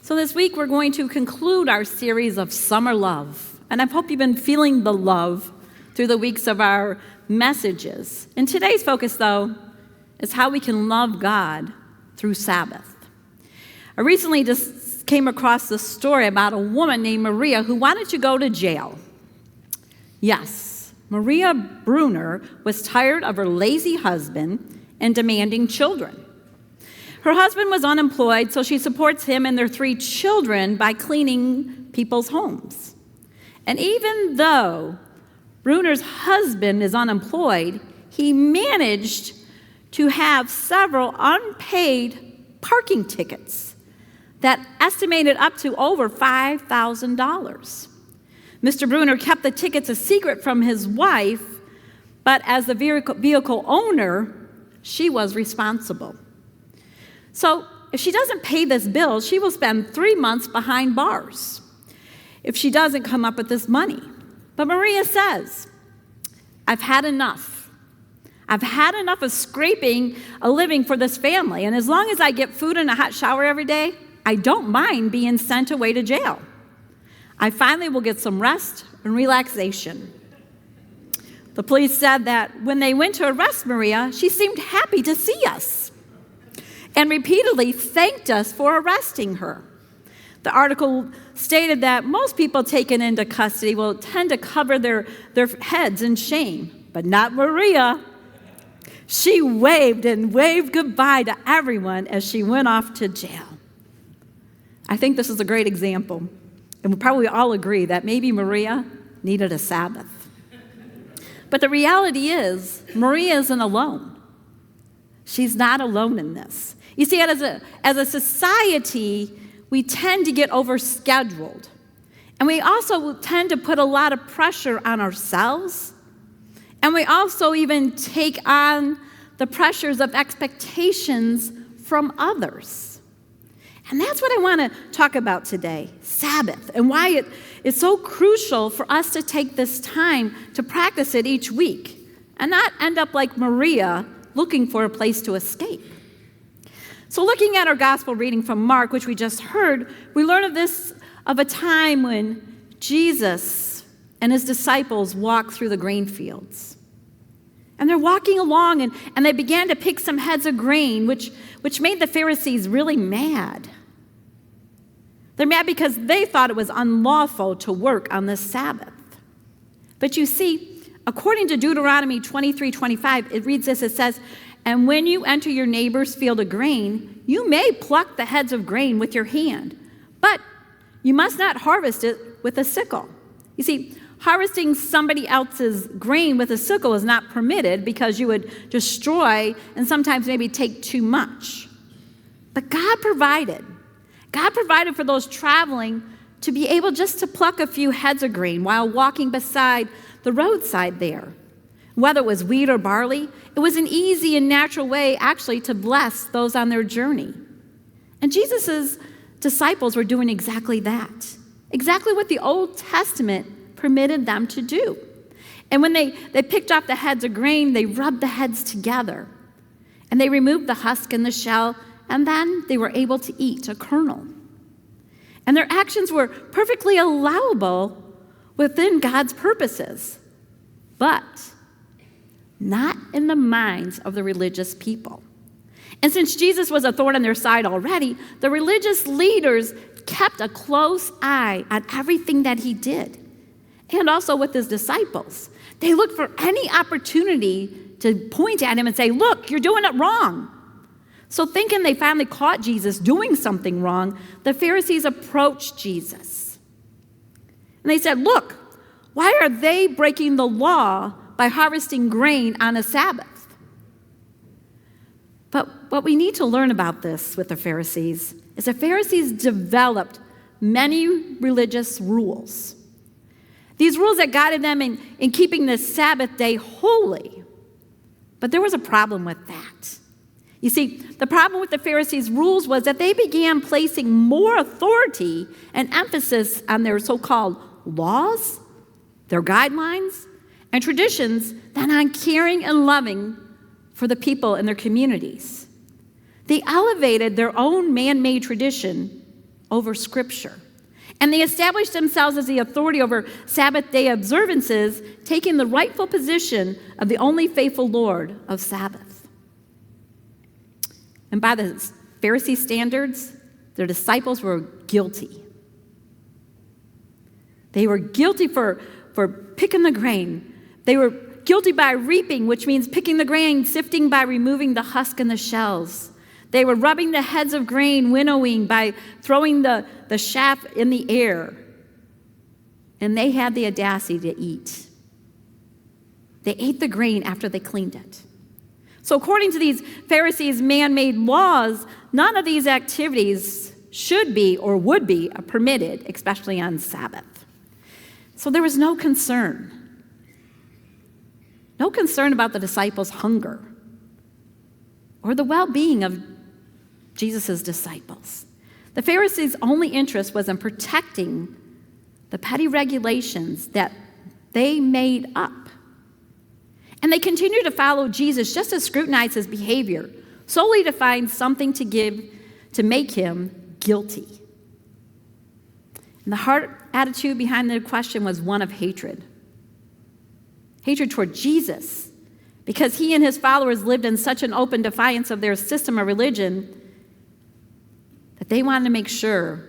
So this week we're going to conclude our series of Summer Love. And I hope you've been feeling the love through the weeks of our messages. And today's focus, though, is how we can love God through Sabbath. I recently just came across this story about a woman named Maria who wanted to go to jail. Yes, Maria Brunner was tired of her lazy husband and demanding children. Her husband was unemployed, so she supports him and their 3 children by cleaning people's homes. And even though Brunner's husband is unemployed, he managed to have several unpaid parking tickets that estimated up to over $5,000. Mr. Brunner kept the tickets a secret from his wife, but as the vehicle owner, she was responsible. So if she doesn't pay this bill, she will spend 3 months behind bars if she doesn't come up with this money. But Maria says, I've had enough. I've had enough of scraping a living for this family, and as long as I get food and a hot shower every day, I don't mind being sent away to jail. I finally will get some rest and relaxation. The police said that when they went to arrest Maria, she seemed happy to see us and repeatedly thanked us for arresting her. The article stated that most people taken into custody will tend to cover their heads in shame, but not Maria. She waved goodbye to everyone as she went off to jail. I think this is a great example, and we probably all agree that maybe Maria needed a Sabbath. But the reality is, Maria isn't alone. She's not alone in this. You see, as a society, we tend to get overscheduled. And we also tend to put a lot of pressure on ourselves. And we also even take on the pressures of expectations from others. And that's what I want to talk about today, Sabbath, and why it's so crucial for us to take this time to practice it each week and not end up like Maria looking for a place to escape. So looking at our gospel reading from Mark, which we just heard, we learn of a time when Jesus and his disciples walked through the grain fields. And they're walking along, and they began to pick some heads of grain, which made the Pharisees really mad. They're mad because they thought it was unlawful to work on the Sabbath. But you see, according to Deuteronomy 23:25, it reads this, it says, and when you enter your neighbor's field of grain, you may pluck the heads of grain with your hand, but you must not harvest it with a sickle. You see, harvesting somebody else's grain with a sickle is not permitted because you would destroy and sometimes maybe take too much. But God provided for those traveling to be able just to pluck a few heads of grain while walking beside the roadside there. Whether it was wheat or barley, it was an easy and natural way actually to bless those on their journey. And Jesus' disciples were doing exactly that, exactly what the Old Testament permitted them to do. And when they picked off the heads of grain, they rubbed the heads together. And they removed the husk and the shell, and then they were able to eat a kernel. And their actions were perfectly allowable within God's purposes, but not in the minds of the religious people. And since Jesus was a thorn on their side already, the religious leaders kept a close eye on everything that he did, and also with his disciples. They looked for any opportunity to point at him and say, look, you're doing it wrong. So thinking they finally caught Jesus doing something wrong, the Pharisees approached Jesus. And they said, look, why are they breaking the law by harvesting grain on a Sabbath? But what we need to learn about this with the Pharisees is the Pharisees developed many religious rules. These rules that guided them in keeping the Sabbath day holy. But there was a problem with that. You see, the problem with the Pharisees' rules was that they began placing more authority and emphasis on their so-called laws, their guidelines, and traditions than on caring and loving for the people in their communities. They elevated their own man-made tradition over Scripture. And they established themselves as the authority over Sabbath day observances, taking the rightful position of the only faithful Lord of Sabbath. And by the Pharisee standards, their disciples were guilty. They were guilty for picking the grain. They were guilty by reaping, which means picking the grain, sifting by removing the husk and the shells. They were rubbing the heads of grain, winnowing by throwing the chaff in the air. And they had the audacity to eat. They ate the grain after they cleaned it. So according to these Pharisees' man-made laws, none of these activities should be or would be permitted, especially on Sabbath. So there was no concern. No concern about the disciples' hunger or the well-being of Jesus' disciples. The Pharisees' only interest was in protecting the petty regulations that they made up. And they continued to follow Jesus just to scrutinize his behavior, solely to find something to give to make him guilty. And the heart attitude behind the question was one of hatred. Hatred toward Jesus, because he and his followers lived in such an open defiance of their system of religion that they wanted to make sure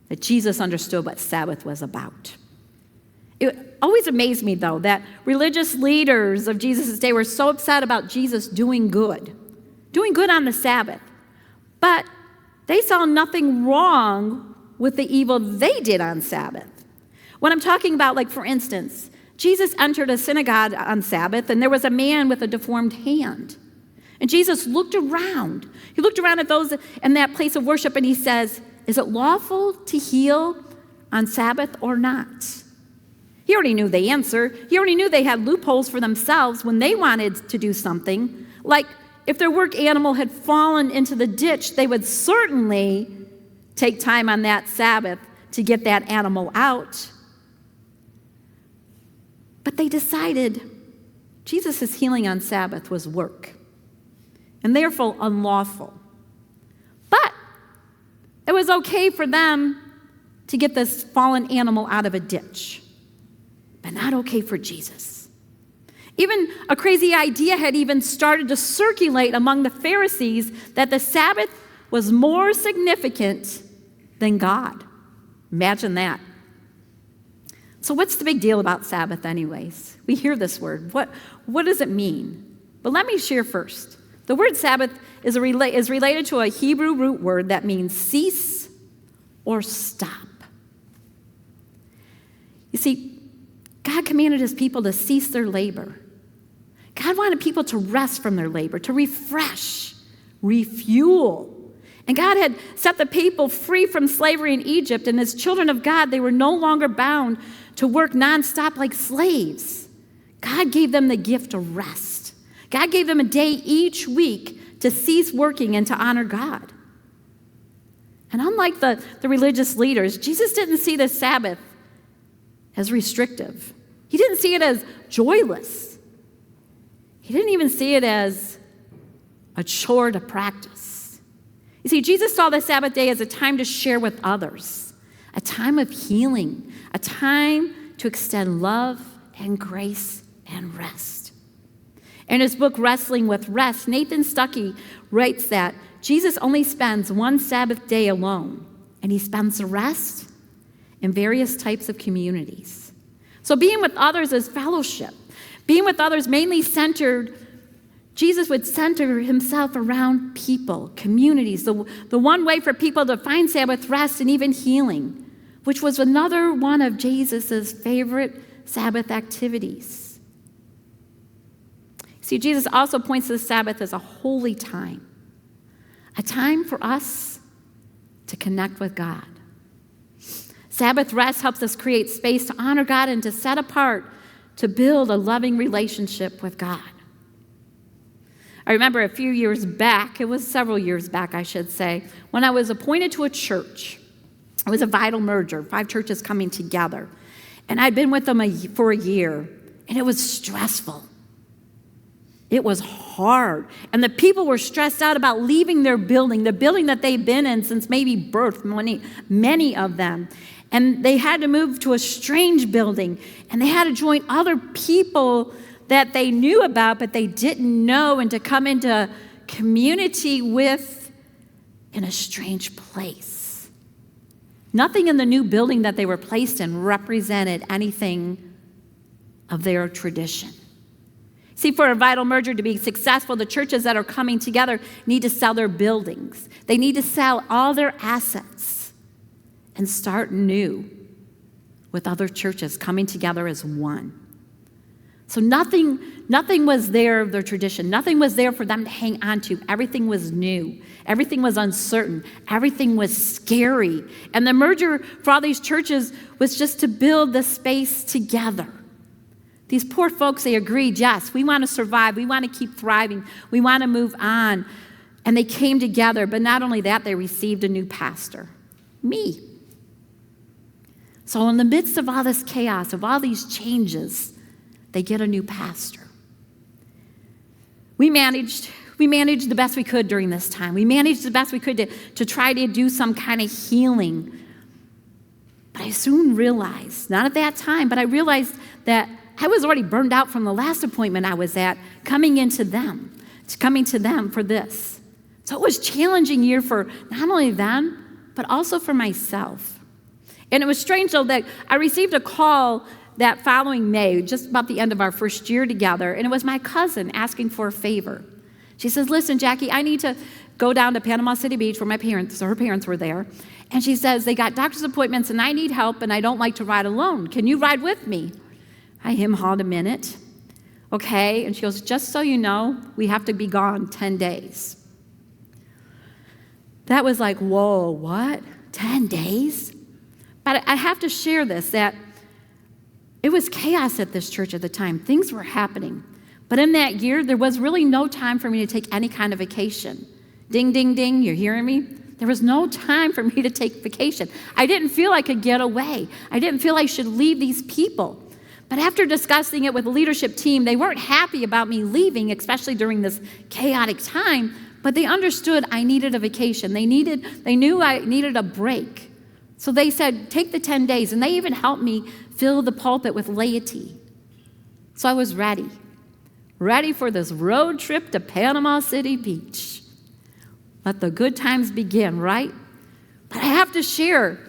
that Jesus understood what Sabbath was about. It always amazed me, though, that religious leaders of Jesus' day were so upset about Jesus doing good on the Sabbath, but they saw nothing wrong with the evil they did on Sabbath. When I'm talking about, like, for instance, Jesus entered a synagogue on Sabbath, and there was a man with a deformed hand. And Jesus looked around. He looked around at those in that place of worship, and he says, "Is it lawful to heal on Sabbath or not?" He already knew the answer. He already knew they had loopholes for themselves when they wanted to do something. Like, if their work animal had fallen into the ditch, they would certainly take time on that Sabbath to get that animal out. But they decided Jesus' healing on Sabbath was work, and therefore unlawful. But it was okay for them to get this fallen animal out of a ditch, but not okay for Jesus. Even a crazy idea had even started to circulate among the Pharisees that the Sabbath was more significant than God. Imagine that. So what's the big deal about Sabbath anyways? We hear this word. What does it mean? But let me share first. The word Sabbath is related to a Hebrew root word that means cease or stop. You see, God commanded his people to cease their labor. God wanted people to rest from their labor, to refresh, refuel. And God had set the people free from slavery in Egypt, and as children of God, they were no longer bound to work nonstop like slaves. God gave them the gift of rest. God gave them a day each week to cease working and to honor God. And unlike the religious leaders, Jesus didn't see the Sabbath as restrictive. He didn't see it as joyless. He didn't even see it as a chore to practice. You see, Jesus saw the Sabbath day as a time to share with others, a time of healing, a time to extend love and grace and rest. In his book, Wrestling with Rest, Nathan Stuckey writes that Jesus only spends one Sabbath day alone, and he spends the rest in various types of communities. So being with others is fellowship. Being with others mainly Jesus would center himself around people, communities, the one way for people to find Sabbath rest and even healing, which was another one of Jesus' favorite Sabbath activities. See, Jesus also points to the Sabbath as a holy time, a time for us to connect with God. Sabbath rest helps us create space to honor God and to set apart to build a loving relationship with God. I remember a few years back, it was several years back, I should say, when I was appointed to a church. It was a vital merger, 5 churches coming together. And I'd been with them for a year, and it was stressful. It was hard. And the people were stressed out about leaving their building, the building that they've been in since maybe birth, many of them. And they had to move to a strange building. And they had to join other people that they knew about, but they didn't know, and to come into community with in a strange place. Nothing in the new building that they were placed in represented anything of their tradition. See, for a vital merger to be successful, the churches that are coming together need to sell their buildings. They need to sell all their assets and start new with other churches coming together as one. So nothing was there of their tradition. Nothing was there for them to hang on to. Everything was new. Everything was uncertain. Everything was scary. And the merger for all these churches was just to build the space together. These poor folks, they agreed, yes, we want to survive. We want to keep thriving. We want to move on. And they came together. But not only that, they received a new pastor, me. So in the midst of all this chaos, of all these changes, they get a new pastor. We managed the best we could during this time. We managed the best we could to try to do some kind of healing. But I soon realized, not at that time, but I realized that I was already burned out from the last appointment I was at, coming to them for this. So it was a challenging year for not only them, but also for myself. And it was strange, though, that I received a call that following May, just about the end of our first year together, and it was my cousin asking for a favor. She says, listen, Jackie, I need to go down to Panama City Beach where her parents were there. And she says, they got doctor's appointments and I need help and I don't like to ride alone. Can you ride with me? I him-hawed a minute. Okay. And she goes, just so you know, we have to be gone 10 days. That was like, whoa, what? 10 days? But I have to share this, that it was chaos at this church at the time. Things were happening. But in that year, there was really no time for me to take any kind of vacation. Ding, ding, ding, you're hearing me? There was no time for me to take vacation. I didn't feel I could get away. I didn't feel I should leave these people. But after discussing it with the leadership team, they weren't happy about me leaving, especially during this chaotic time, but they understood I needed a vacation. They knew I needed a break. So they said, take the 10 days, and they even helped me fill the pulpit with laity. So I was ready for this road trip to Panama City Beach. Let the good times begin, right? But I have to share,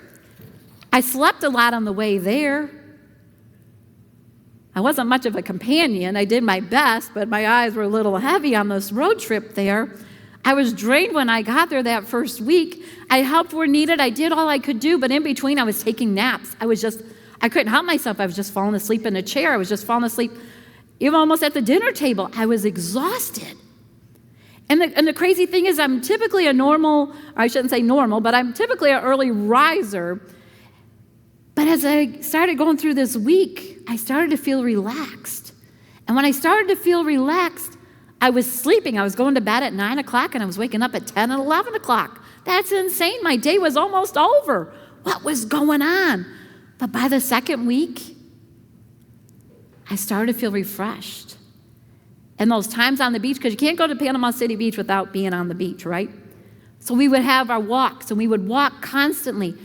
I slept a lot on the way there. I wasn't much of a companion. I did my best, but my eyes were a little heavy on this road trip there. I was drained when I got there that first week. I helped where needed. I did all I could do, but in between I was taking naps. I couldn't help myself. I was just falling asleep in a chair. I was just falling asleep even almost at the dinner table. I was exhausted. And the crazy thing is I'm typically a normal, or I shouldn't say normal, but I'm typically an early riser. But as I started going through this week, I started to feel relaxed. And when I started to feel relaxed, I was sleeping. I was going to bed at 9 o'clock, and I was waking up at 10 and 11 o'clock. That's insane. My day was almost over. What was going on? But by the second week, I started to feel refreshed. And those times on the beach, because you can't go to Panama City Beach without being on the beach, right? So we would have our walks, and we would walk constantly.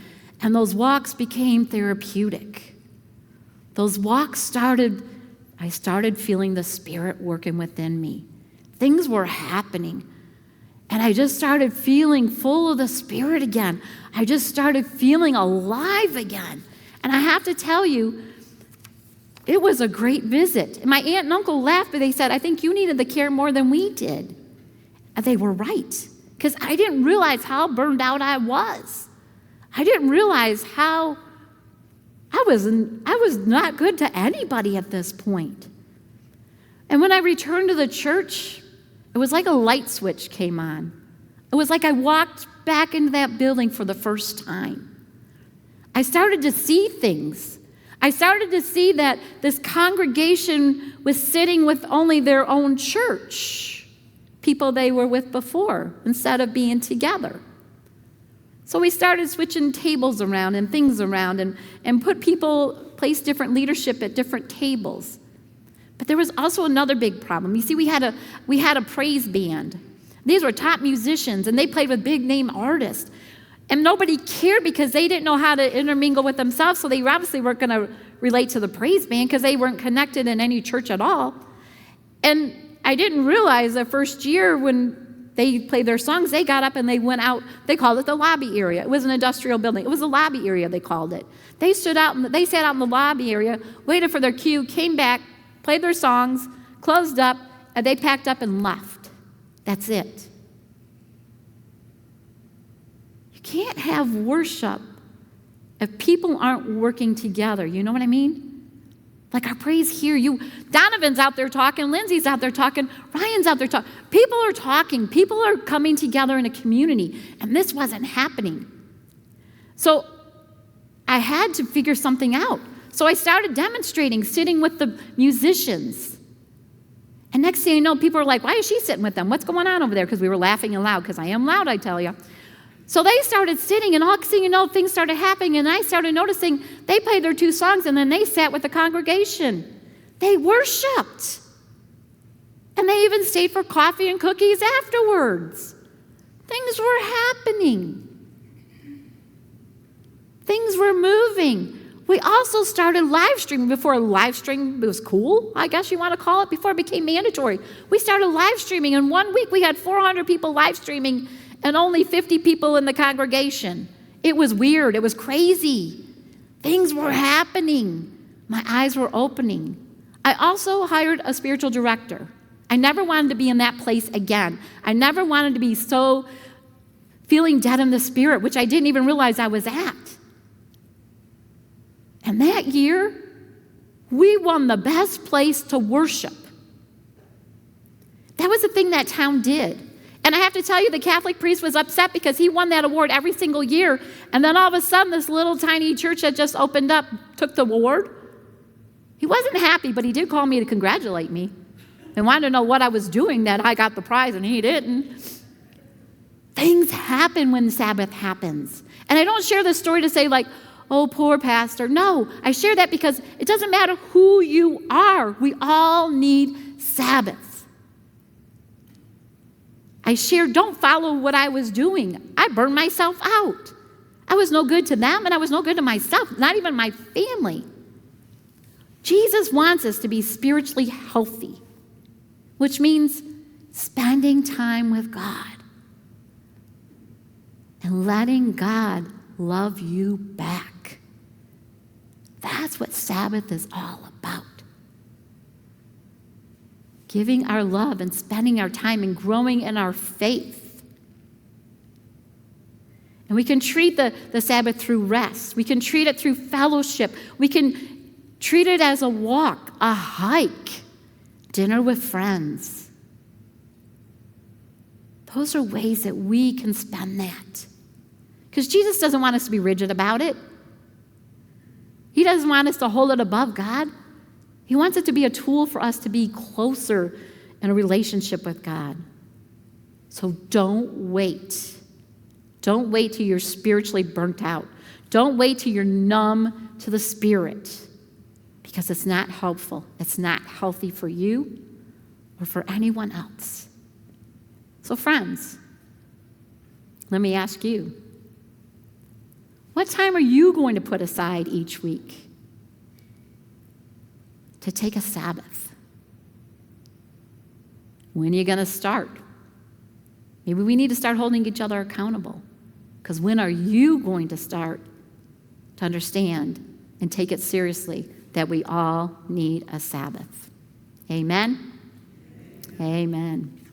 And those walks became therapeutic. Those walks I started feeling the Spirit working within me. Things were happening. And I just started feeling full of the Spirit again. I just started feeling alive again. And I have to tell you, it was a great visit. My aunt and uncle laughed, but they said, I think you needed the care more than we did. And they were right, because I didn't realize how burned out I was. I didn't realize how I was not good to anybody at this point. And when I returned to the church, it was like a light switch came on. It was like I walked back into that building for the first time. I started to see things. I started to see that this congregation was sitting with only their own church, people they were with before, instead of being together. So we started switching tables around and things around and place different leadership at different tables. But there was also another big problem. You see, we had a praise band. These were top musicians, and they played with big-name artists. And nobody cared because they didn't know how to intermingle with themselves, so they obviously weren't going to relate to the praise band because they weren't connected in any church at all. And I didn't realize the first year when they played their songs, they got up and they went out. They called it the lobby area. It was an industrial building. It was a lobby area, they called it. They sat out in the lobby area, waited for their cue, came back, played their songs, closed up, and they packed up and left. That's it. You can't have worship if people aren't working together. You know what I mean? Like our praise here, Donovan's out there talking, Lindsay's out there talking, Ryan's out there talking. People are talking. People are coming together in a community, and this wasn't happening. So I had to figure something out. So I started demonstrating, sitting with the musicians. And next thing you know, people are like, why is she sitting with them? What's going on over there? Because we were laughing aloud, because I am loud, I tell you. So they started sitting, and all thing you know, things started happening, and I started noticing they played their 2 songs, and then they sat with the congregation. They worshiped. And they even stayed for coffee and cookies afterwards. Things were happening. Things were moving. We also started live streaming. Before live streaming was cool, I guess you want to call it, before it became mandatory. We started live streaming. In 1 week, we had 400 people live streaming and only 50 people in the congregation. It was weird. It was crazy. Things were happening. My eyes were opening. I also hired a spiritual director. I never wanted to be in that place again. I never wanted to be so feeling dead in the spirit, which I didn't even realize I was at. And that year, we won the best place to worship. That was the thing that town did. And I have to tell you, the Catholic priest was upset because he won that award every single year. And then all of a sudden, this little tiny church that just opened up took the award. He wasn't happy, but he did call me to congratulate me and wanted to know what I was doing that I got the prize and he didn't. Things happen when Sabbath happens. And I don't share this story to say like, oh, poor pastor. No, I share that because it doesn't matter who you are. We all need Sabbath. I shared, don't follow what I was doing. I burned myself out. I was no good to them, and I was no good to myself, not even my family. Jesus wants us to be spiritually healthy, which means spending time with God and letting God love you back. That's what Sabbath is all about. Giving our love and spending our time and growing in our faith. And we can treat the Sabbath through rest. We can treat it through fellowship. We can treat it as a walk, a hike, dinner with friends. Those are ways that we can spend that. Because Jesus doesn't want us to be rigid about it. He doesn't want us to hold it above God. He wants it to be a tool for us to be closer in a relationship with God. So don't wait. Don't wait till you're spiritually burnt out. Don't wait till you're numb to the Spirit, because it's not helpful. It's not healthy for you or for anyone else. So friends, let me ask you, what time are you going to put aside each week to take a Sabbath? When are you going to start? Maybe we need to start holding each other accountable. Because when are you going to start to understand and take it seriously that we all need a Sabbath? Amen? Amen.